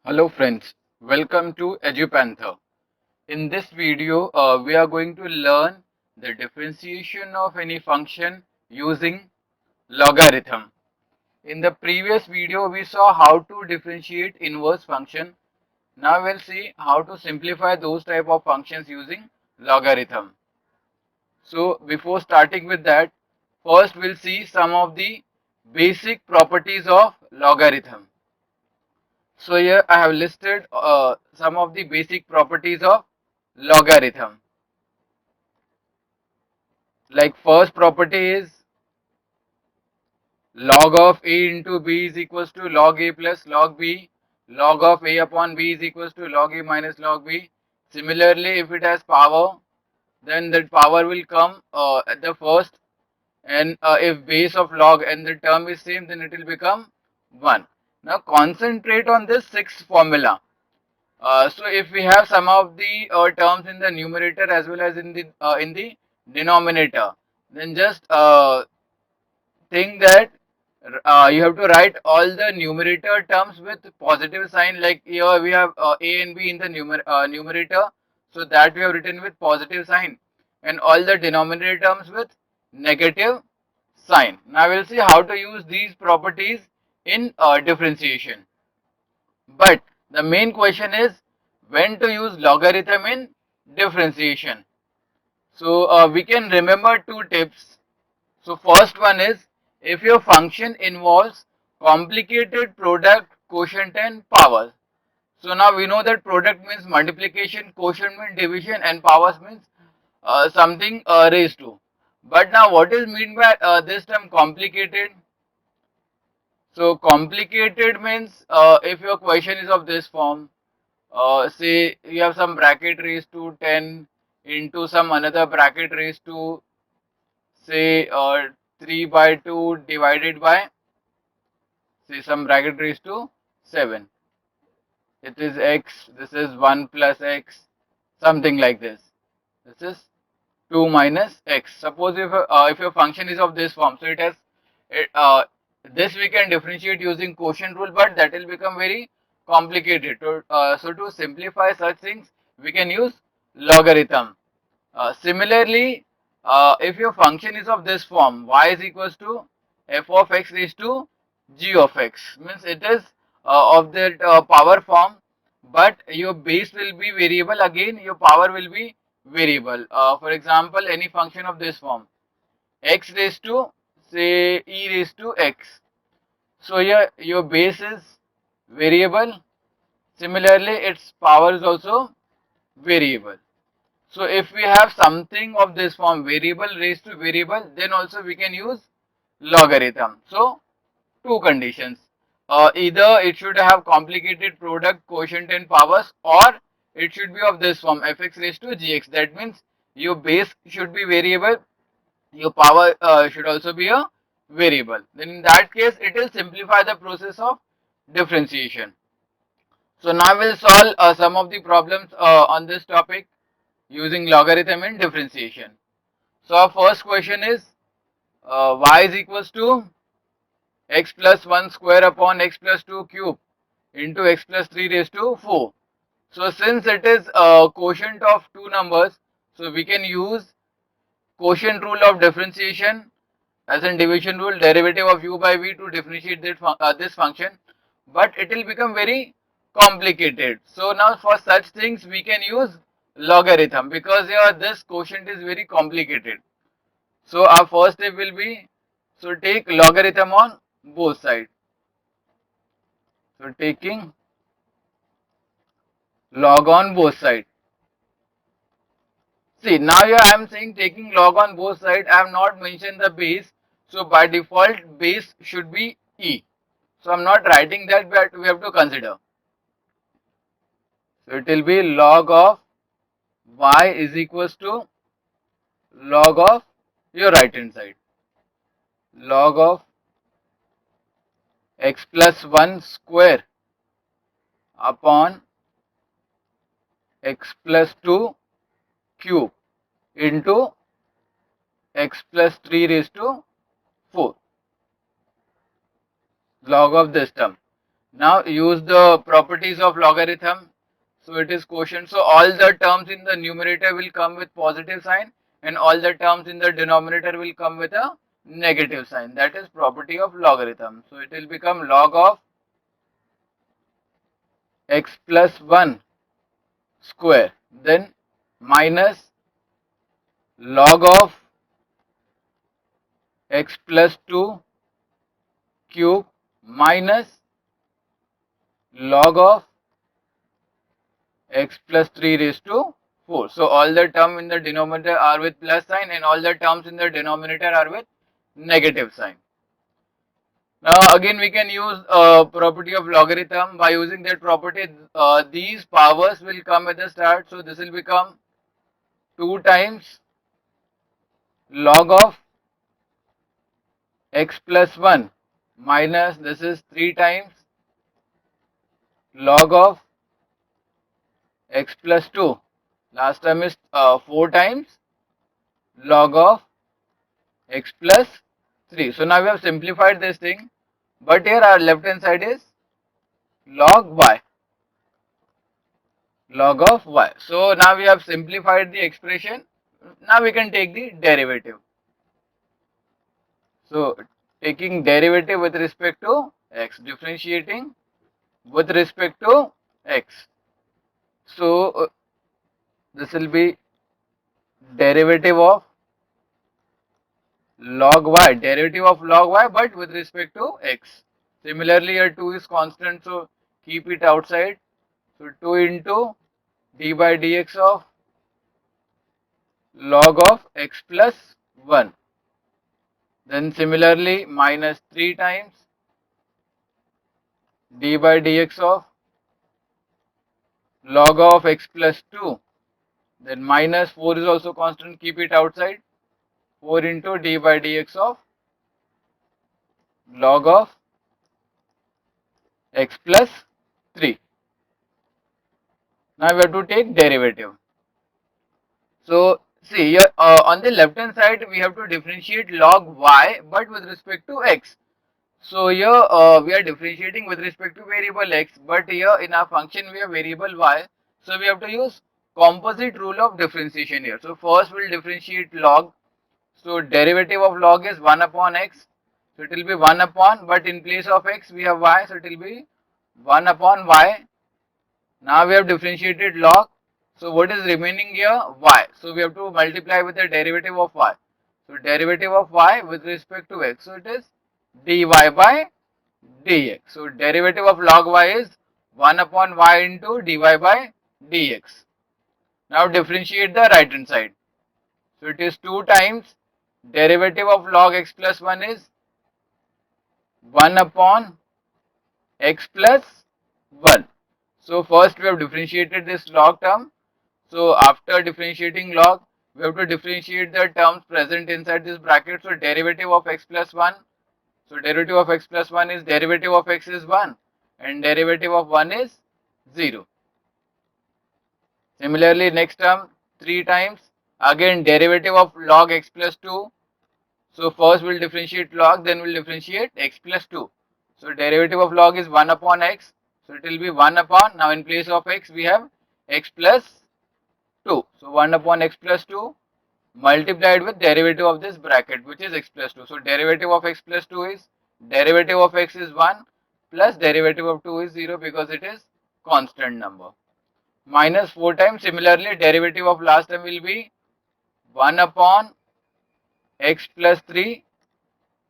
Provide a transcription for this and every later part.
Hello friends, welcome to EduPanther. In this video, we are going to learn the differentiation of any function using logarithm. In the previous video, we saw how to differentiate inverse function. Now we'll see how to simplify those type of functions using logarithm. So before starting with that, first we'll see some of the basic properties of logarithm. So here I have listed some of the basic properties of logarithm. Like first property is log of a into b is equals to log a plus log b. Log of a upon b is equals to log a minus log b. Similarly, if it has power, then that power will come at the first, and if base of log and the term is same, then it will become 1. Now concentrate on this sixth formula. So if we have some of the terms in the numerator as well as in the denominator, then just think that you have to write all the numerator terms with positive sign. Like here we have a and b in the numerator, so that we have written with positive sign, and all the denominator terms with negative sign. Now we'll see how to use these properties in differentiation. But the main question is when to use logarithm in differentiation. So we can remember two tips. So first one is if your function involves complicated product, quotient and powers. So now we know that product means multiplication, quotient means division and powers means something raised to. But now what is meant by this term complicated? So complicated means if your question is of this form, say you have some bracket raised to 10 into some another bracket raised to say 3 by 2 divided by say some bracket raised to 7. It is x, this is 1 plus x, something like this. This is 2 minus x. Suppose if your function is of this form, so it has it, this we can differentiate using quotient rule, but that will become very complicated. So to simplify such things, we can use logarithm. Similarly, if your function is of this form, y is equals to f of x raised to g of x, means it is of that power form, but your base will be variable, again your power will be variable. For example, any function of this form, x raised to say e raised to x. So here your base is variable, similarly its power is also variable. So if we have something of this form, variable raised to variable, then also we can use logarithm. So two conditions, either it should have complicated product, quotient and powers, or it should be of this form, fx raised to gx. That means your base should be variable, your power should also be a variable. Then in that case it will simplify the process of differentiation. So now we'll solve some of the problems on this topic using logarithm in differentiation. So our first question is y is equals to x plus 1 square upon x plus 2 cube into x plus 3 raised to 4. So since it is a quotient of two numbers, so we can use quotient rule of differentiation as in division rule, derivative of u by v to differentiate this function, but it will become very complicated. So now for such things we can use logarithm, because here this quotient is very complicated. So our first step will be, so take logarithm on both sides. So taking log on both sides. See, now here I am saying taking log on both sides, I have not mentioned the base. So by default base should be e. So I am not writing that, but we have to consider. So it will be log of y is equals to log of your right hand side. Log of x plus 1 square upon x plus 2 cube into x plus 3 raised to 4. Log of this term. Now use the properties of logarithm. So it is quotient. So all the terms in the numerator will come with positive sign and all the terms in the denominator will come with a negative sign. That is property of logarithm. So it will become log of x plus 1 square, then minus log of x plus 2 cube minus log of x plus 3 raised to 4. So all the terms in the denominator are with plus sign and all the terms in the denominator are with negative sign. Now again we can use property of logarithm. By using that property, these powers will come at the start. So this will become 2 times log of x plus 1 minus this is 3 times log of x plus 2. Last term is 4 times log of x plus 3. So now we have simplified this thing, but here our left hand side is log y, log of y. So now we have simplified the expression. Now we can take the derivative. So taking derivative with respect to x, differentiating with respect to x. So this will be derivative of log y, derivative of log y, but with respect to x. Similarly, here 2 is constant, so keep it outside. So 2 into d by dx of log of x plus 1. Then similarly, minus 3 times d by dx of log of x plus 2. Then minus 4 is also constant, keep it outside. 4 into d by dx of log of x plus 3. Now we have to take derivative. So see here on the left hand side we have to differentiate log y but with respect to x. So here we are differentiating with respect to variable x, but here in our function we have variable y. So we have to use composite rule of differentiation here. So first we will differentiate log. So derivative of log is 1 upon x. So it will be 1 upon, but in place of x we have y, so it will be 1 upon y. Now we have differentiated log. So what is remaining here? Y. So we have to multiply with the derivative of y. So derivative of y with respect to x. So it is dy by dx. So derivative of log y is 1 upon y into dy by dx. Now differentiate the right hand side. So it is 2 times derivative of log x plus 1 is 1 upon x plus 1. So first we have differentiated this log term. So after differentiating log, we have to differentiate the terms present inside this bracket. So derivative of x plus 1. So derivative of x plus 1 is derivative of x is 1 and derivative of 1 is 0. Similarly, next term 3 times again derivative of log x plus 2. So first we'll differentiate log, then we'll differentiate x plus 2. So derivative of log is 1 upon x. So it will be 1 upon, now in place of x we have x plus 2. So 1 upon x plus 2 multiplied with derivative of this bracket, which is x plus 2. So derivative of x plus 2 is derivative of x is 1 plus derivative of 2 is 0 because it is constant number. Minus 4 times, similarly derivative of last term will be 1 upon x plus 3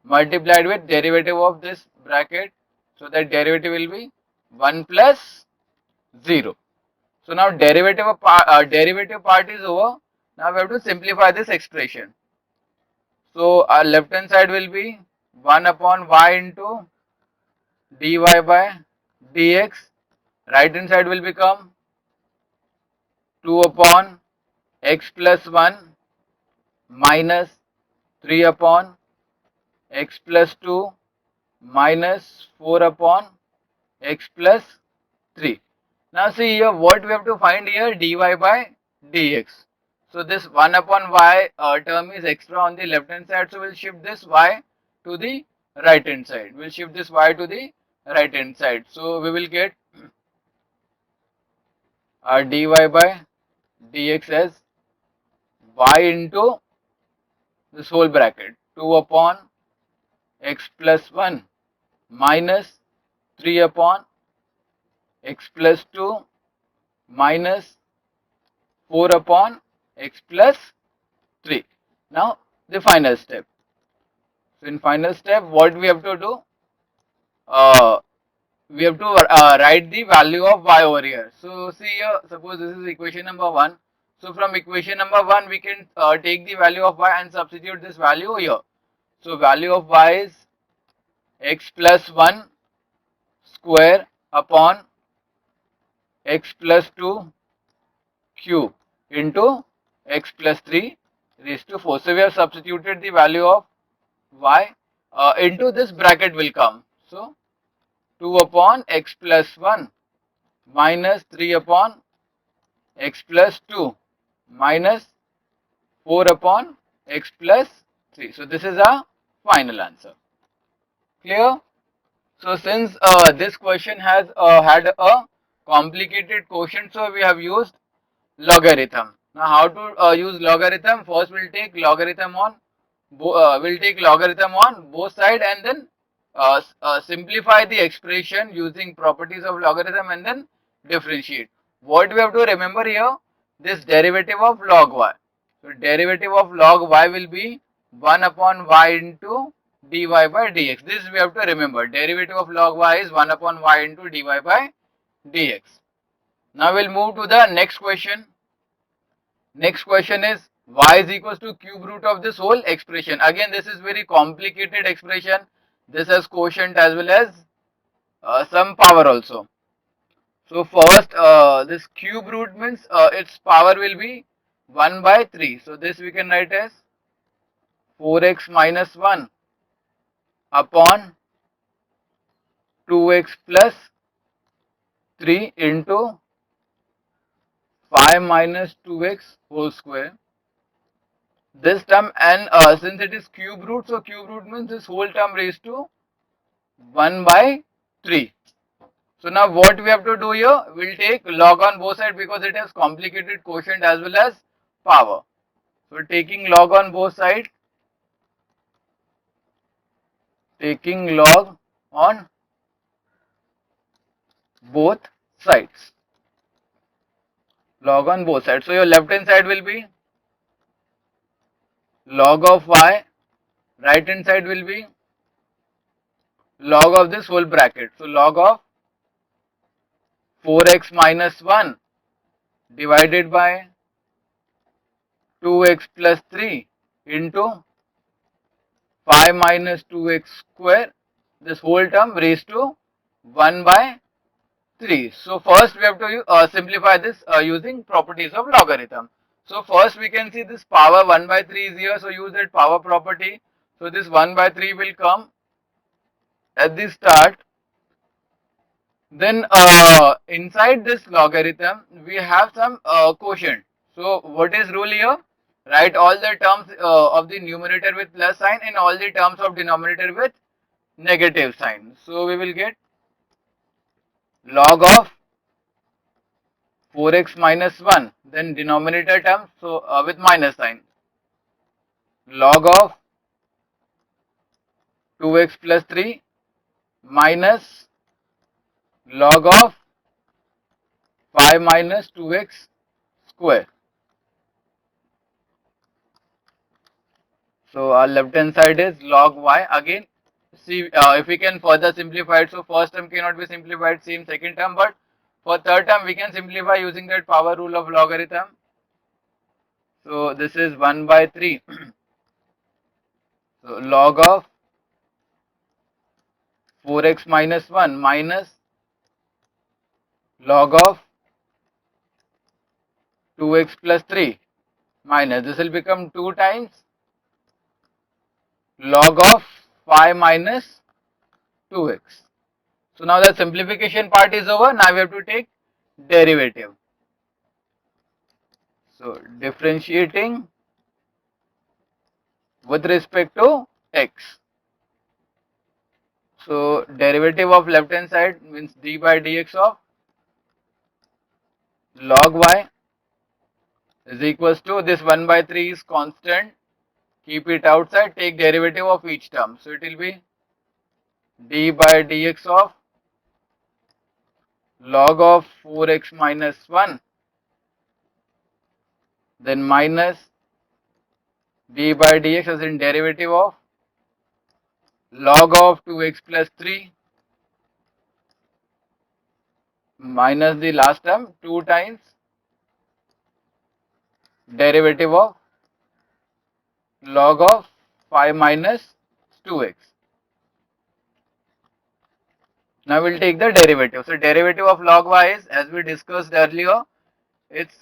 multiplied with derivative of this bracket. So that derivative will be 1 plus 0. So now derivative part is over. Now we have to simplify this expression. So our left hand side will be 1 upon y into dy by dx. Right hand side will become 2 upon x plus 1 minus 3 upon x plus 2 minus 4 upon x plus 3. Now see here what we have to find here, dy by dx. So this 1 upon y term is extra on the left hand side, so we'll shift this y to the right hand side. We'll shift this y to the right hand side. So we will get our dy by dx as y into this whole bracket 2 upon x plus 1 minus 3 upon x plus 2 minus 4 upon x plus 3. Now the final step. So in final step, what we have to do? Uh, we have to write the value of y over here. So see here, suppose this is equation number 1. So from equation number 1, we can take the value of y and substitute this value here. So value of y is x plus 1 square upon x plus 2 cube into x plus 3 raised to 4. So we have substituted the value of y into this bracket will come. So 2 upon x plus 1 minus 3 upon x plus 2 minus 4 upon x plus 3. So this is our final answer. Clear? So since this question has had a complicated quotient, so we have used logarithm. Now how to use logarithm? First we'll take logarithm on both side, and then simplify the expression using properties of logarithm and then differentiate. What we have to remember here, this derivative of log y. So derivative of log y will be 1 upon y into dy by dx. This we have to remember. Derivative of log y is 1 upon y into dy by dx. Now we'll move to the next question. Next question is y is equals to cube root of this whole expression. Again, this is very complicated expression. This has quotient as well as some power also. So first, this cube root means its power will be 1 by 3. So this we can write as 4x minus 1 upon 2x plus 3 into 5 minus 2x whole square. This term, and since it is cube root, so cube root means this whole term raised to 1 by 3. So now what we have to do here, we'll take log on both sides because it has complicated quotient as well as power. So taking log on both sides, taking log on both sides, log on both sides. So your left hand side will be log of y, right hand side will be log of this whole bracket. So log of 4x minus 1 divided by 2x plus 3 into 5 minus 2x square, this whole term raised to 1 by 3. So first we have to simplify this using properties of logarithm. So first we can see this power 1 by 3 is here, so use that power property. So this 1 by 3 will come at the start. Then inside this logarithm we have some quotient. So what is rule here? Write all the terms of the numerator with plus sign and all the terms of denominator with negative sign. So we will get log of 4x minus 1, then denominator term, so with minus sign, log of 2x plus 3 minus log of 5 minus 2x square. So our left hand side is log y. Again, see if we can further simplify it. So first term cannot be simplified, same second term, but for third term we can simplify using that power rule of logarithm. So this is 1 by 3. So log of 4x minus 1 minus log of 2x plus 3 minus, this will become 2 times log of 5 minus 2x. So now the simplification part is over. Now we have to take derivative. So differentiating with respect to x. So derivative of left hand side means d by dx of log y is equals to this 1 by 3 is constant, keep it outside, take derivative of each term. So it will be d by dx of log of 4x minus 1, then minus d by dx as in derivative of log of 2x plus 3 minus the last term 2 times derivative of log of 5 minus 2x. Now we'll take the derivative. So derivative of log y is, as we discussed earlier, it's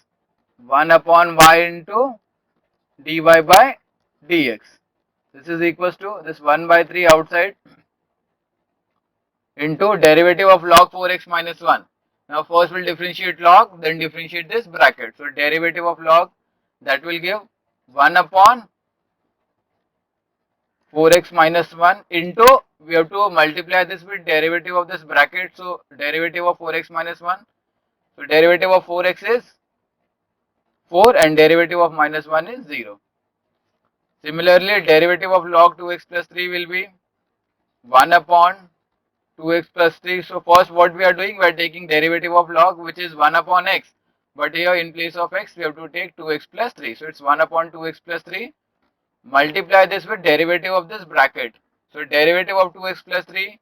1 upon y into dy by dx. This is equals to this 1 by 3 outside into derivative of log 4x minus 1. Now first we'll differentiate log, then differentiate this bracket. So derivative of log, that will give 1 upon 4x minus 1 into, we have to multiply this with derivative of this bracket. So derivative of 4x minus 1. So derivative of 4x is 4 and derivative of minus 1 is 0. Similarly, derivative of log 2x plus 3 will be 1 upon 2x plus 3. So first what we are doing, we are taking derivative of log, which is 1 upon x. But here in place of x, we have to take 2x plus 3. So it's 1 upon 2x plus 3. Multiply this with derivative of this bracket. So derivative of 2x plus 3.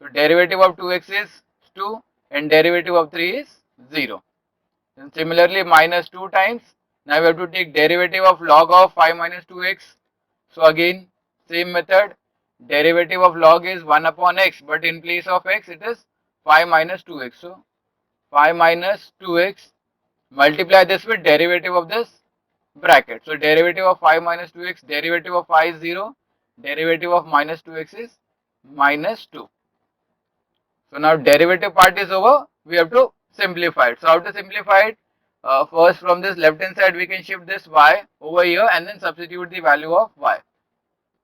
So derivative of 2x is 2 and derivative of 3 is 0. And similarly minus 2 times. Now we have to take derivative of log of 5 minus 2x. So again same method. Derivative of log is 1 upon x, but in place of x it is 5 minus 2x. So 5 minus 2x, multiply this with derivative of this bracket. So derivative of 5 minus 2x, derivative of 5 is 0, derivative of minus 2x is minus 2. So now derivative part is over, we have to simplify it. So how to simplify it? First from this left hand side we can shift this y over here and then substitute the value of y.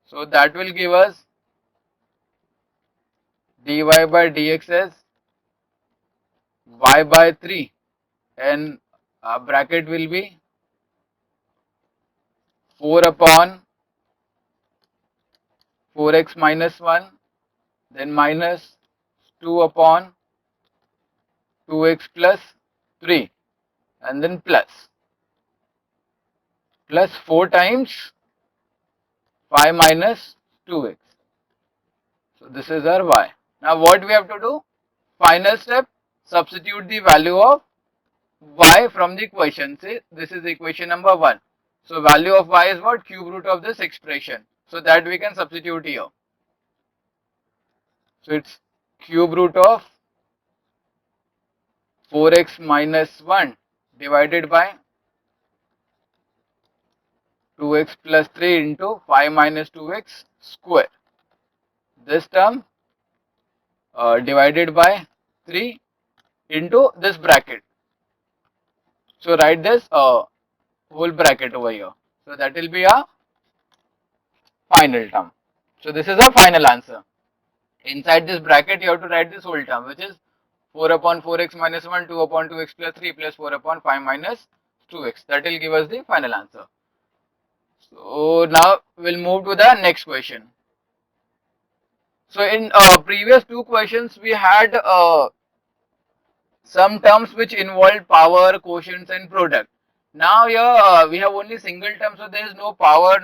So that will give us dy by dx as y by 3 and bracket will be 4 upon 4x minus 1, then minus 2 upon 2x plus 3 and then plus 4 times 5 minus 2x. So this is our y. Now what we have to do? Final step, substitute the value of y from the equation. Say this is equation number 1. So value of y is what? Cube root of this expression. So that we can substitute here. So it's cube root of 4x minus 1 divided by 2x plus 3 into 5 minus 2x square. This term divided by 3 into this bracket. So write this whole bracket over here. So that will be a final term. So this is a final answer. Inside this bracket you have to write this whole term, which is 4 upon 4x minus 1, 2 upon 2x plus 3 plus 4 upon 5 minus 2x. That will give us the final answer. So now we'll move to the next question. So in previous two questions we had some terms which involved power, quotients and product. Now here we have only single term, so there is no power,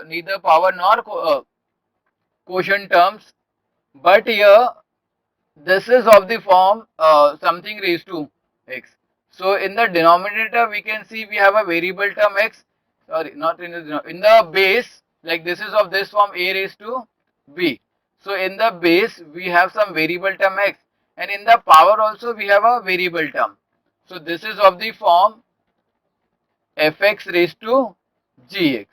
neither power nor quotient terms. But here this is of the form something raised to x. So in the denominator we can see we have a variable term x. Sorry, not in the base, like this is of this form a raised to b. So in the base we have some variable term x, and in the power also we have a variable term. So this is of the form fx raised to gx.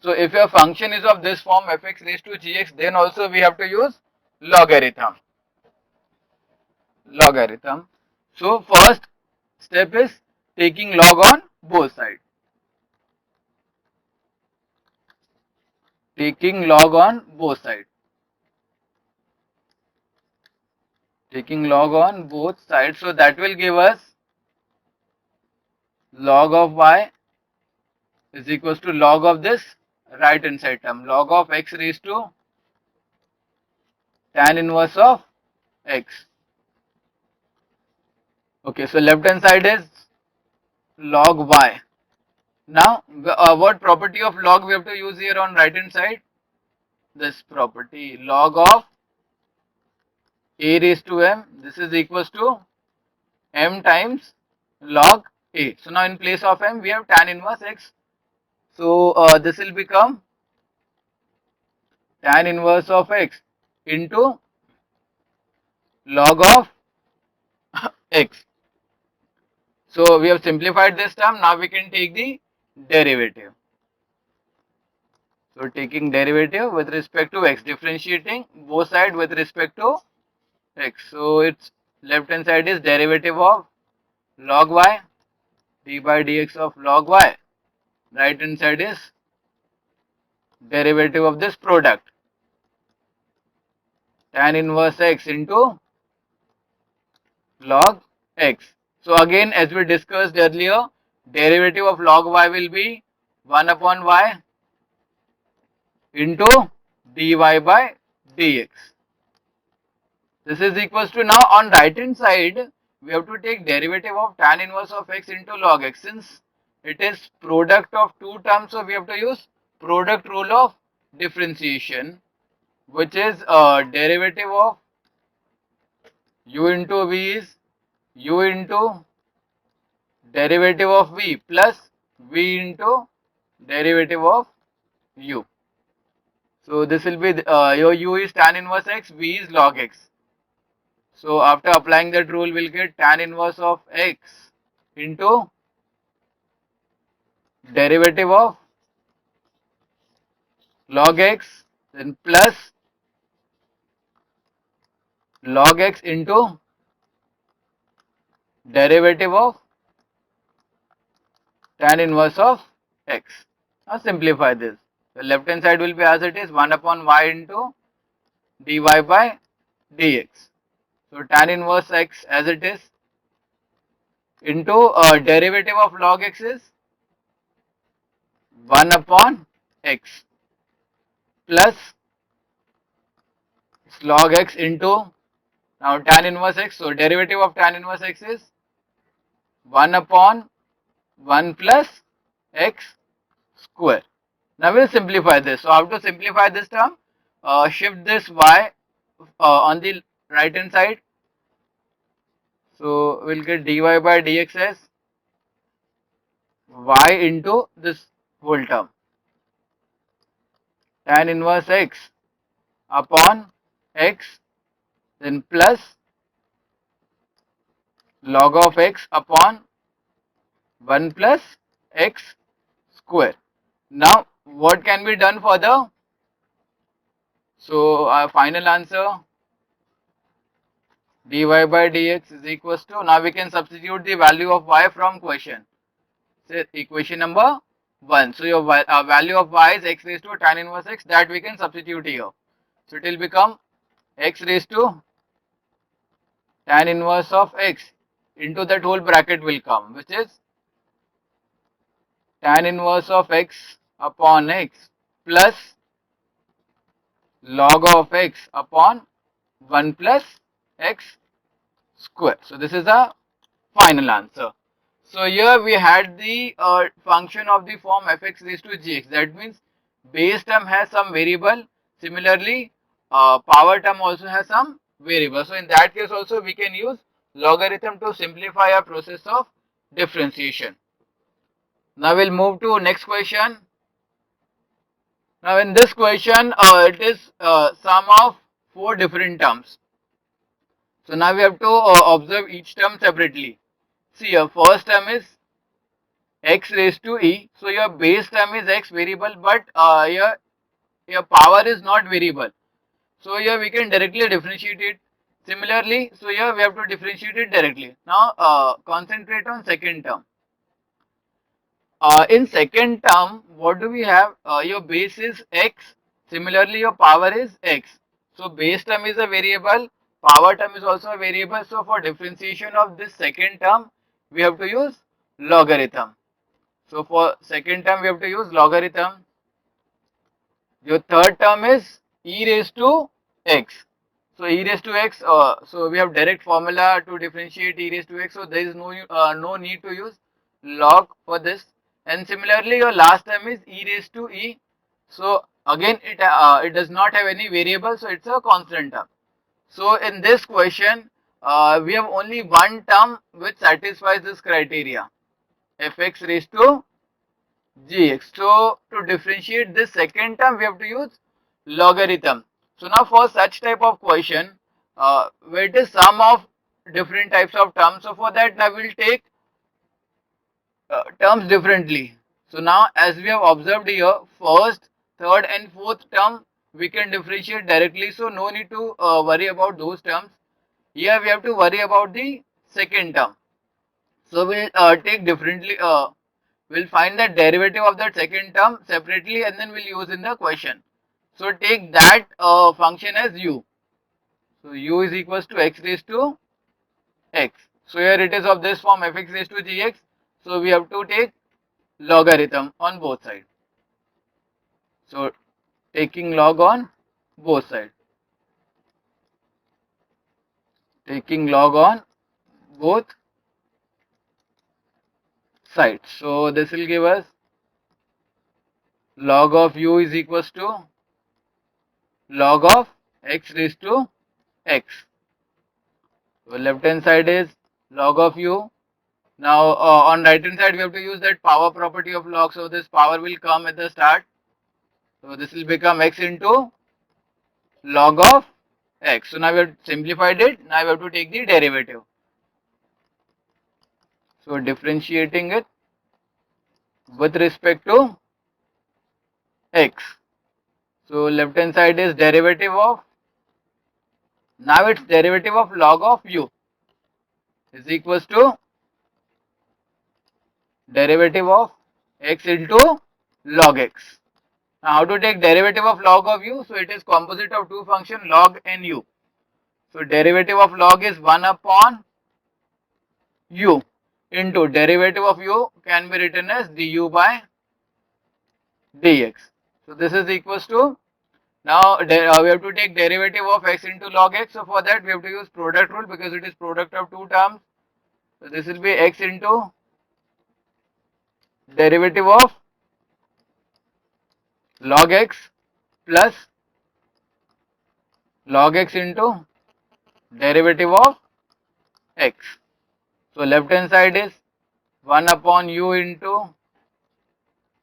So if your function is of this form fx raised to gx, then also we have to use logarithm. So first step is taking log on both sides. taking log on both sides, so that will give us log of y is equals to log of this right hand side term, log of x raised to tan inverse of x. Okay, so left hand side is log y. Now, what property of log we have to use here on right hand side? This property, log of a raised to m, this is equals to m times log a. So now in place of m we have tan inverse x. So this will become tan inverse of x into log of x. So we have simplified this term. Now we can take the derivative. So taking derivative with respect to x, differentiating both sides with respect to x. So its left hand side is derivative of log y, d by dx of log y. Right hand side is derivative of this product, tan inverse x into log x. So again, as we discussed earlier, derivative of log y will be 1 upon y into dy by dx. This is equals to, now on right hand side we have to take derivative of tan inverse of x into log x. Since it is product of two terms, so we have to use product rule of differentiation, which is derivative of u into v is u into derivative of v plus v into derivative of u. So this will be your u is tan inverse x, v is log x. So after applying that rule, we'll get tan inverse of x into derivative of log x, then plus log x into derivative of tan inverse of x. Now simplify this. The left hand side will be as it is, 1 upon y into dy by dx. So tan inverse x as it is into derivative of log x is 1 upon x plus log x into, now tan inverse x, so derivative of tan inverse x is 1 upon 1 plus x square. Now we'll simplify this. So how to simplify this term? Shift this y on the right hand side. So we'll get dy by dx as y into this whole term, tan inverse x upon x, then plus log of x upon 1 plus x square. Now what can be done further? So our final answer, dy by dx is equals to, now we can substitute the value of y from question. Say equation number 1. So your value of y is x raised to tan inverse x, that we can substitute here. So it will become x raised to tan inverse of x into that whole bracket will come, which is tan inverse of x upon x plus log of x upon 1 plus x square. So this is a final answer. So here we had the function of the form fx raised to gx. That means base term has some variable. Similarly, power term also has some variable. So in that case also we can use logarithm to simplify our process of differentiation. Now we'll move to next question. Now in this question, it is sum of 4 different terms. So now we have to observe each term separately. See, your first term is x raised to e. So your base term is x variable, but your power is not variable. So here we can directly differentiate it. Similarly, so here we have to differentiate it directly. Now concentrate on second term. In second term, what do we have? Your base is x. Similarly, your power is x. So base term is a variable, power term is also a variable. So for differentiation of this second term, we have to use logarithm. So for second term, we have to use logarithm. Your third term is e raised to x. So e raised to x. So we have direct formula to differentiate e raised to x. So there is no need to use log for this. And similarly, your last term is e raised to e. So again, it does not have any variable. So it's a constant term. So in this question, we have only one term which satisfies this criteria, fx raised to gx. So to differentiate this second term, we have to use logarithm. So now for such type of question, where it is sum of different types of terms. So for that, I will take terms differently. So now as we have observed here, first, third and fourth term we can differentiate directly. So no need to worry about those terms. Here we have to worry about the second term. So we'll take differently. We'll find the derivative of that second term separately and then we'll use in the question. So take that function as u. So u is equals to x raised to x. So here it is of this form fx raised to gx. So we have to take logarithm on both sides. So taking log on both sides. Taking log on both sides. So this will give us log of u is equals to log of x raised to x. So left hand side is log of u. Now on right hand side we have to use that power property of log. So this power will come at the start. So this will become x into log of x. So now we have simplified it. Now we have to take the derivative. So differentiating it with respect to x. So left hand side is derivative of, now it's derivative of log of u is equals to derivative of x into log x. Now how to take derivative of log of u? So it is composite of two functions log and u. So derivative of log is 1 upon u into derivative of u can be written as du by dx. So this is equals to, now we have to take derivative of x into log x. So for that we have to use product rule because it is product of two terms. So this will be x into derivative of log x plus log x into derivative of x. So left hand side is 1 upon u into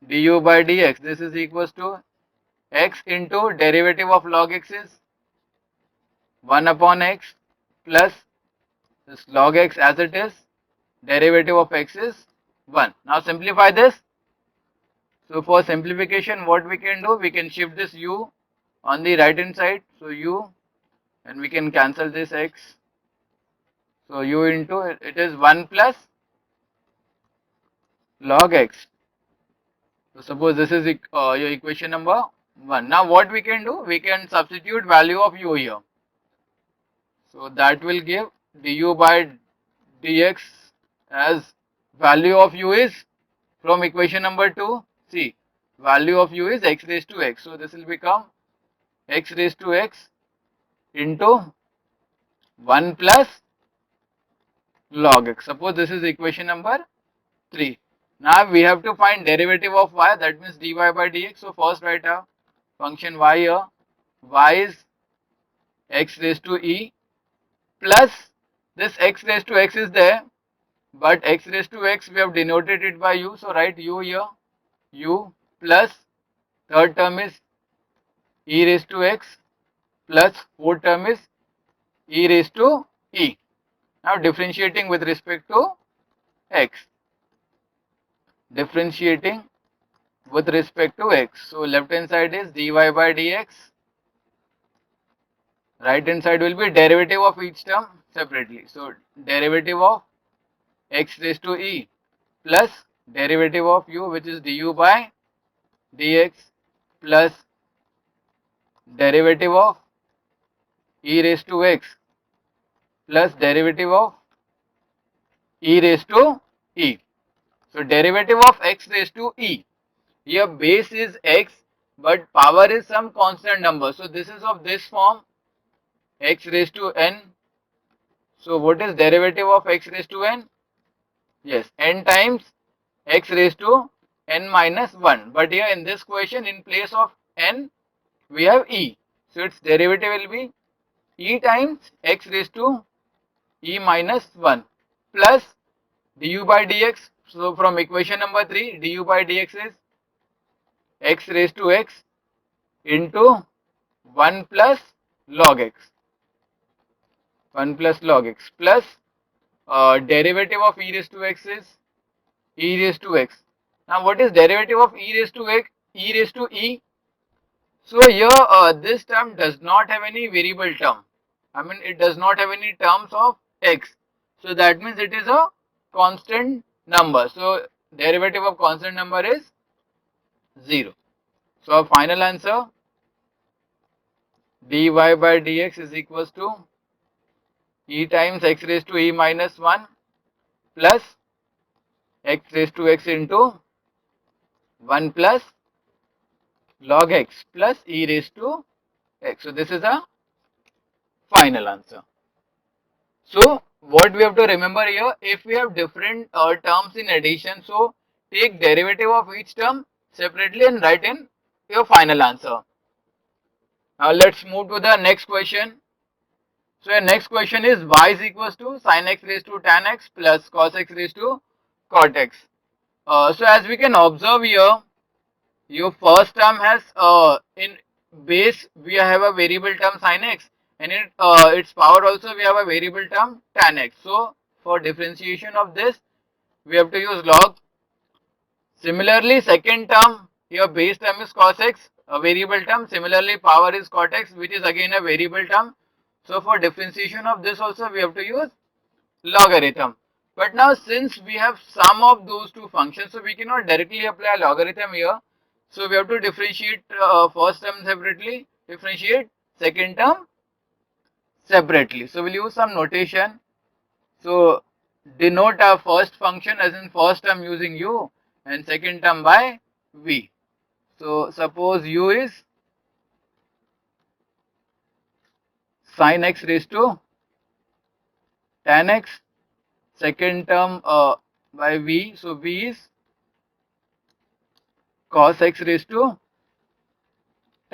du by dx. This is equals to x into derivative of log x is 1 upon x plus this log x as it is, derivative of x is 1. Now simplify this. So for simplification what we can do, we can shift this u on the right hand side. So u, and we can cancel this x. So u into it is 1 plus log x. So suppose this is your equation number 1. Now what we can do, we can substitute value of u here. So that will give du by dx as value of u is from equation number 2. See, value of u is x raised to x. So this will become x raised to x into 1 plus log x. Suppose this is equation number 3. Now we have to find derivative of y, that means dy by dx. So first write a function y here. Y is x raised to e plus this x raised to x is there, but x raised to x we have denoted it by u. So write u here, u plus third term is e raised to x plus fourth term is e raised to e. Now differentiating with respect to x. Differentiating with respect to x. So left hand side is dy by dx. Right hand side will be derivative of each term separately. So derivative of x raised to e plus derivative of u, which is du by dx, plus derivative of e raised to x plus derivative of e raised to e. So derivative of x raised to e. Here base is x but power is some constant number. So this is of this form, x raised to n. So what is derivative of x raised to n? Yes, n times x raised to n minus 1. But here in this question, in place of n, we have e. So its derivative will be e times x raised to e minus 1 plus du by dx. So from equation number 3, du by dx is x raised to x into 1 plus log x. 1 plus log x plus derivative of e raised to x is e raised to x. Now what is derivative of e raised to x? E raised to e. So here this term does not have any variable term. I mean it does not have any terms of x. So that means it is a constant number. So derivative of constant number is 0. So our final answer dy by dx is equals to e times x raised to e minus 1 plus x raised to x into 1 plus log x plus e raised to x. So this is a final answer. So what we have to remember here, if we have different terms in addition, so take derivative of each term separately and write in your final answer. Now let's move to the next question. So your next question is y is equals to sin x raised to tan x plus cos x raised to cot x. So as we can observe here, your first term has in base we have a variable term sin x, and in its power also we have a variable term tan x. So for differentiation of this we have to use log. Similarly second term, your base term is cos x, a variable term. Similarly power is cot x, which is again a variable term. So for differentiation of this also we have to use logarithm. But now since we have sum of those two functions, so we cannot directly apply logarithm here. So we have to differentiate first term separately, differentiate second term separately. So we'll use some notation. So denote our first function as in first term using u and second term by v. So suppose u is sin x raised to tan x, second term by v. So v is cos x raised to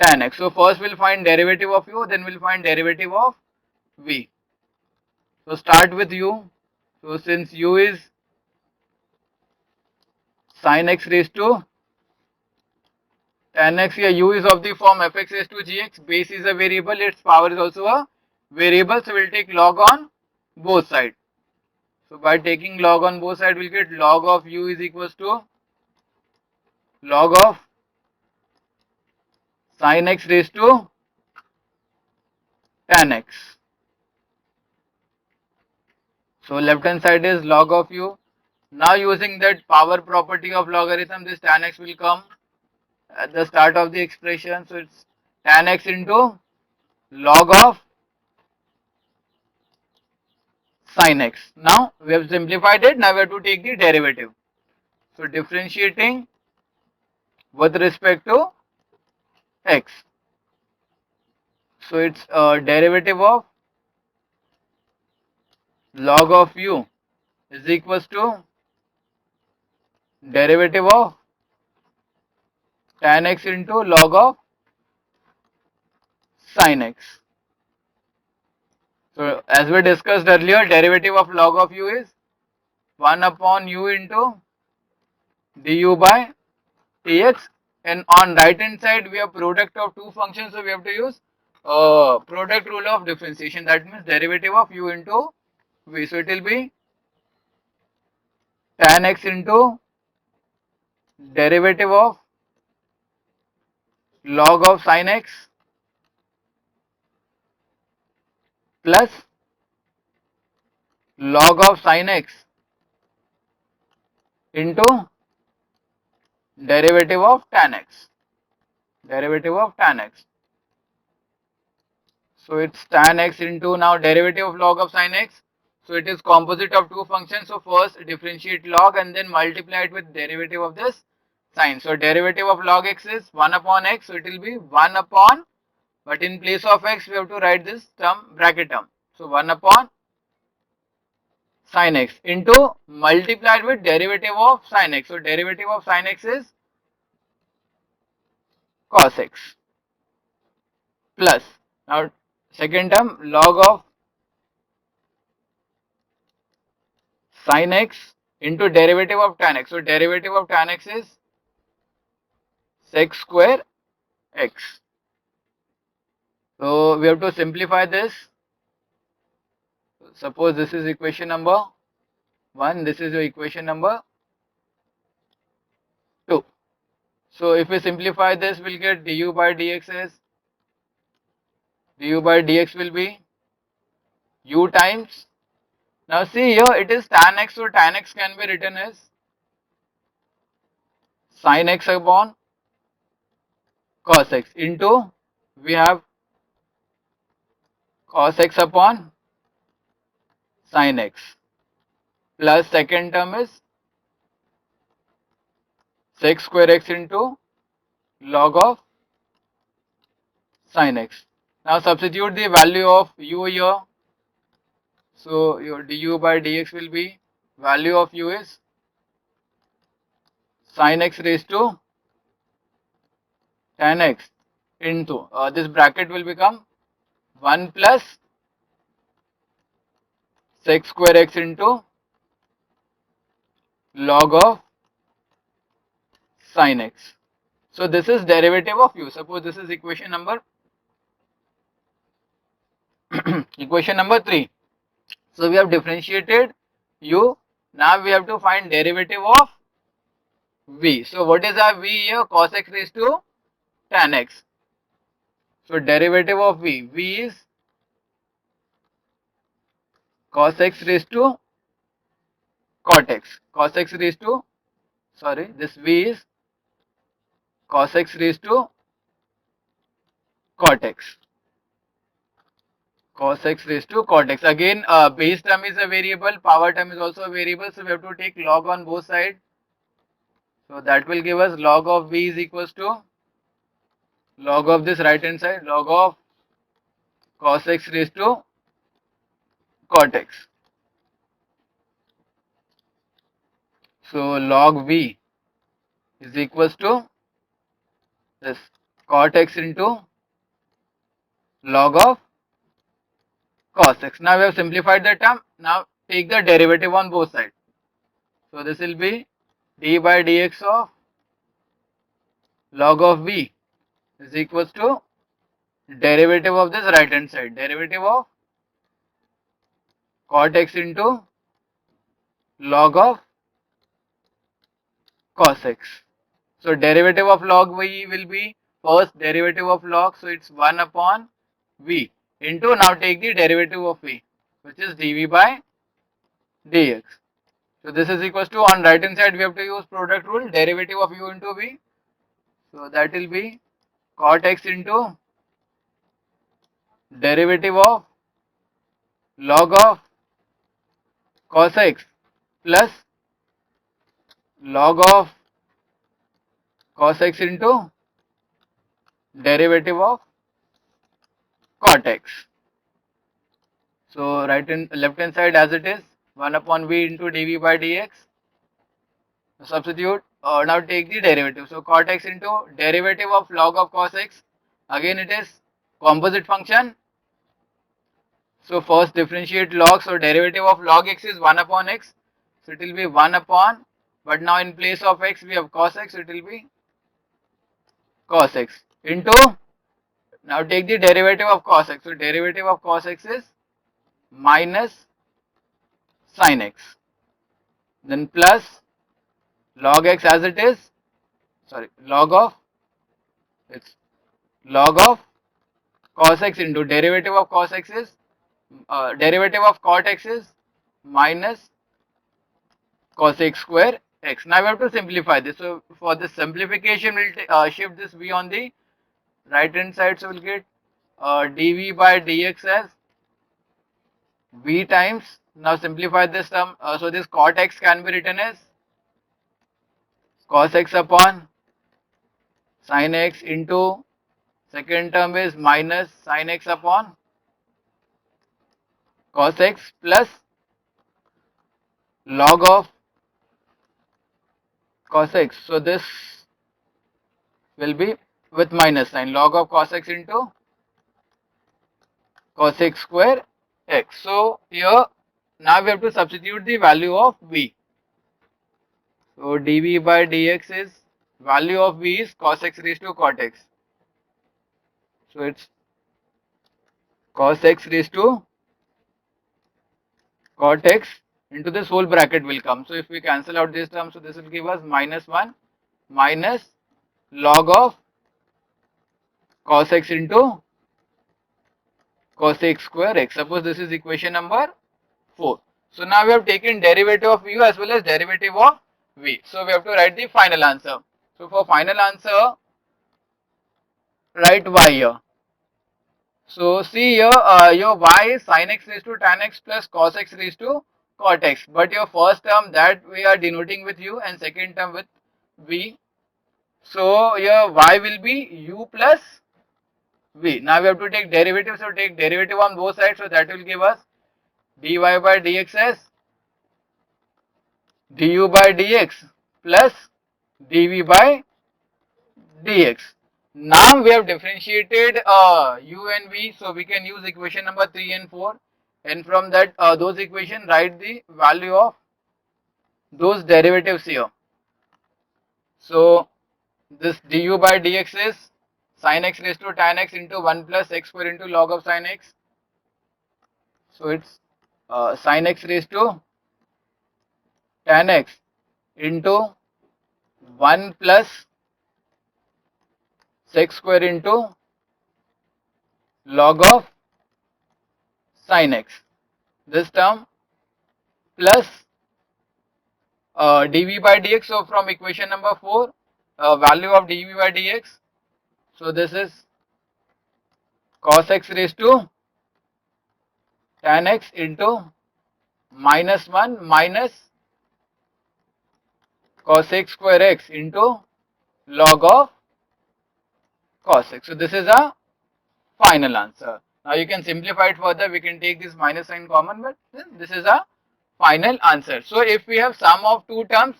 tan x. So first we'll find derivative of u, then we'll find derivative of v. So start with u. So since u is sin x raised to tan x, here u is of the form fx raised to gx, base is a variable, its power is also a variable, so we'll take log on both sides. So by taking log on both sides, we'll get log of u is equals to log of sin x raised to tan x. So left hand side is log of u. Now using that power property of logarithm, this tan x will come at the start of the expression. So it's tan x into log of sin x. Now we have simplified it. Now we have to take the derivative. So differentiating with respect to x. So it's derivative of log of u is equals to derivative of tan x into log of sin x. So as we discussed earlier, derivative of log of u is 1 upon u into du by dx, and on right hand side we have product of two functions, so we have to use product rule of differentiation. That means derivative of u into v. So it will be tan x into derivative of log of sin x plus log of sin x into derivative of tan x. Derivative of tan x. So it's tan x into now derivative of log of sin x. So it is composite of two functions. So first differentiate log and then multiply it with derivative of this sine. So derivative of log x is 1 upon x. So it will be 1 upon, but in place of x we have to write this term, bracket term. So 1 upon sin x into multiplied with derivative of sin x. So derivative of sin x is cos x plus, now second term, log of sin x into derivative of tan x. So derivative of tan x is sec square x. So we have to simplify this. Suppose this is equation number 1, this is your equation number 2. So if we simplify this, we'll get du by dx is, du by dx will be u times, now see here it is tan x, so tan x can be written as sin x upon cos x into, we have cos x upon sin x plus second term is sec square x into log of sin x. Now substitute the value of u here. So your du by dx will be, value of u is sin x raised to tan x into, this bracket will become 1 plus sec square x into log of sin x. So this is derivative of u. Suppose this is equation number equation number 3. So we have differentiated u. Now we have to find derivative of v. So what is our v here? Cos x raised to tan x. So derivative of v is cos x raised to cot x. Cos x raised to, sorry, this v is cos x raised to cot x. Cos x raised to cot x. Again, base term is a variable, power term is also a variable. So we have to take log on both sides. So that will give us log of v is equals to log of this right hand side, log of cos x raised to cot x. So log v is equals to this cot x into log of cos x. Now we have simplified the term. Now take the derivative on both sides. So this will be d by dx of log of v is equals to derivative of this right hand side, derivative of cot x into log of cos x. So derivative of log v will be first derivative of log, so it's 1 upon v into, now take the derivative of v, which is dv by dx. So this is equals to, on right hand side we have to use product rule, derivative of u into v. So that will be cot x into derivative of log of cos x plus log of cos x into derivative of cot x. So right and left hand side as it is, 1 upon v into dv by dx. Substitute, now take the derivative. So cot x into derivative of log of cos x. Again it is composite function. So first differentiate log. So derivative of log x is 1 upon x. So it will be 1 upon, but now in place of x we have cos x. So it will be cos x into, now take the derivative of cos x. So derivative of cos x is minus sin x. Then plus log x as it is, sorry, log of, it's log of cos x into derivative of cos x is, derivative of cot x is minus cos x square x. Now we have to simplify this. So for this simplification, we'll shift this v on the right hand side. So we'll get dv by dx as v times, now simplify this term, so this cot x can be written as cos x upon sin x into second term is minus sin x upon cos x plus log of cos x. So this will be with minus sign, log of cos x into cos x square x. So here now we have to substitute the value of v. So dv by dx is, value of v is cos x raised to cot x. So it's cos x raised to cot x into this whole bracket will come. So if we cancel out this term, so this will give us minus 1 minus log of cos x into cos x square x. Suppose this is equation number 4. So now we have taken derivative of u as well as derivative of v. So we have to write the final answer. So for final answer, write y here. So see here, your y is sin x raised to tan x plus cos x raised to cot x. But your first term that we are denoting with u and second term with v. So your y will be u plus v. Now we have to take derivative. So take derivative on both sides. So that will give us dy by dx as du by dx plus dv by dx. Now we have differentiated u and v, so we can use equation number 3 and 4, and from that those equation write the value of those derivatives here. So this du by dx is sin x raised to tan x into 1 plus x square into log of sin x. So it's sin x raised to tan x into 1 plus sec square into log of sin x. This term plus dv by dx. So from equation number 4, value of dv by dx. So this is cos x raised to tan x into minus 1 minus cos x square x into log of cos x. So this is a final answer. Now you can simplify it further. We can take this minus sign common, but this is a final answer. So if we have sum of two terms,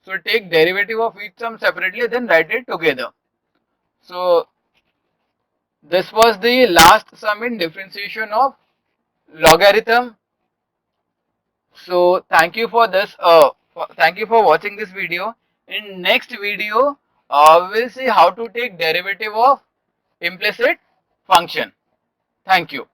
so take derivative of each term separately, then write it together. So this was the last sum in differentiation of logarithm. So thank you for this. Thank you for watching this video. In next video, we will see how to take derivative of implicit function. Thank you.